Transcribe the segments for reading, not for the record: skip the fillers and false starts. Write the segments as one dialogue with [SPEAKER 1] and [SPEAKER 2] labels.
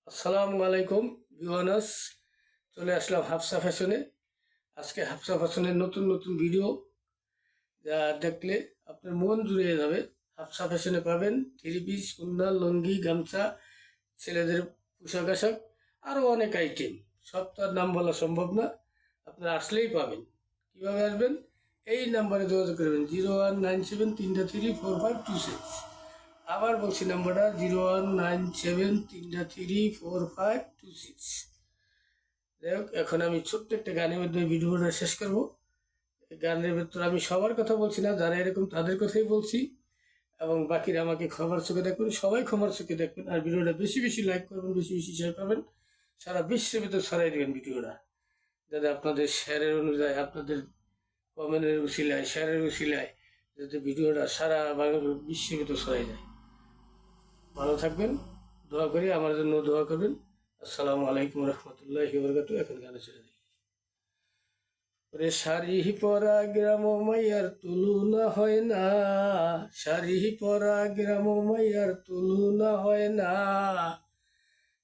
[SPEAKER 1] আসসালামু আলাইকুম ভিউয়ার্স, চলে আসলাম হাফসা ফ্যাশনে। আজকে হাফসা ফ্যাশনের নতুন নতুন ভিডিও যা দেখলে আপনার মন জুড়িয়ে যাবে। হাফসা ফ্যাশনে পাবেন থ্রি পিস, উন্না, লুঙ্গি, গামছা, ছেলেদের পোশাক আশাক, আরও অনেক আইটেম। সব তো আর নাম বলা সম্ভব না, আপনারা আসলেই পাবেন। কীভাবে আসবেন? এই নাম্বারে যোগাযোগ করবেন 0197 3 3 4 5 2 6। আবার বলছি নাম্বারটা 0197 3 3 4 5 2 6। যাই হোক, এখন আমি ছোট্ট একটা গানের মধ্যে ভিডিওটা শেষ করব। এই গানের ভেতর আমি সবার কথা বলছি না, যারা এরকম তাদের কথাই বলছি, এবং বাকিরা আমাকে ক্ষমার চোখে দেখবেন। সবাই ক্ষমার চোখে দেখবেন, আর ভিডিওটা বেশি বেশি লাইক করবেন, বেশি বেশি শেয়ার করবেন, সারা বিশ্বের ভেতর ছড়াই দেবেন ভিডিওটা, যাতে আপনাদের শেয়ারের অনুযায়ী, আপনাদের কমেন্টের উশিলায়, শেয়ারের উশিলায় যাতে ভিডিওটা সারা বাংলা বিশ্বের ভেতর ছড়াই যায়। ভালো থাকবেন, দোয়া করি, আমার জন্য দোয়া করবেন। আসসালামু আলাইকুম রহমতুল্লাহি ওয়া বারাকাতুহু। এখন গানে চলে যাই। ওরে শাড়ি পরা গ্রাম মাইয়ার তুলনা হয় না, শাড়ি পরা গ্রাম মাইয়ার তুলনা হয় না,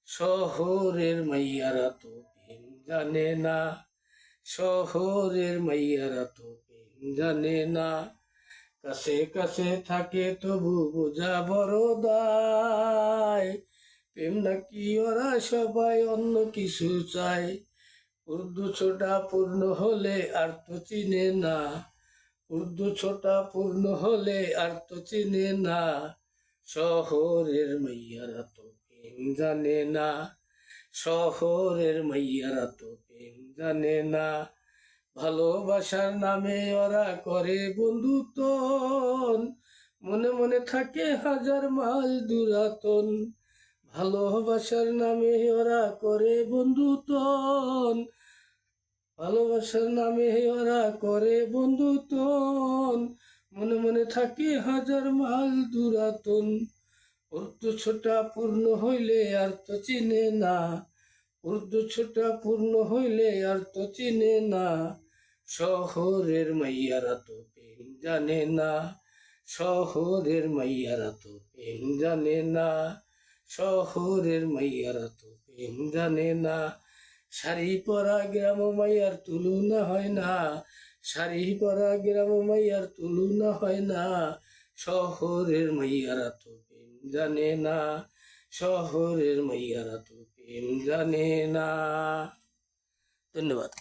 [SPEAKER 1] শহরের মাইয়ারা তো প্রেম জানে না, শহরের মাইয়ারা তো প্রেম জানে না, কাছে কাছে থাকে তবু বোঝা বড় দায়, প্রেম নাকি ওরা সবাই অন্য কিছু চায়, উর্দু ছোটা পূর্ণ হলে আর তো চিনে না, উর্দু ছোটা পূর্ণ হলে আর তো চিনে না, শহরের মাইয়ারা তো প্রেম জানে না, শহরের মাইয়ারা তো প্রেম জানে না, ভালোবাসার নামে ওরা করে বন্ধুত্বন, মনে মনে থাকে হাজার মাইল দূরাতন, ভালোবাসার নামে ওরা করে বন্ধুত্বন, ভালোবাসার নামে ওরা করে বন্ধুত্বন, মনে মনে থাকে হাজার মাইল দূরাতন, উর্দু ছোটা পূর্ণ হইলে আর তো চিনে না, উর্দু ছোটা পূর্ণ হইলে আর তো চিনে না, শহরের মাইয়ারা তো প্রেম জানে না, শহরের মাইয়ারা তো প্রেম জানে না, শহরের মাইয়ারা তো প্রেম জানে না, শাড়ি পরা গ্রাম মাইয়ার তুলনা হয় না, শাড়ি পরা গ্রাম মাইয়ার তুলনা হয় না, শহরের মাইয়ারা তো প্রেম জানে না, শহরের মাইয়ারা তো প্রেম জানে না। ধন্যবাদ।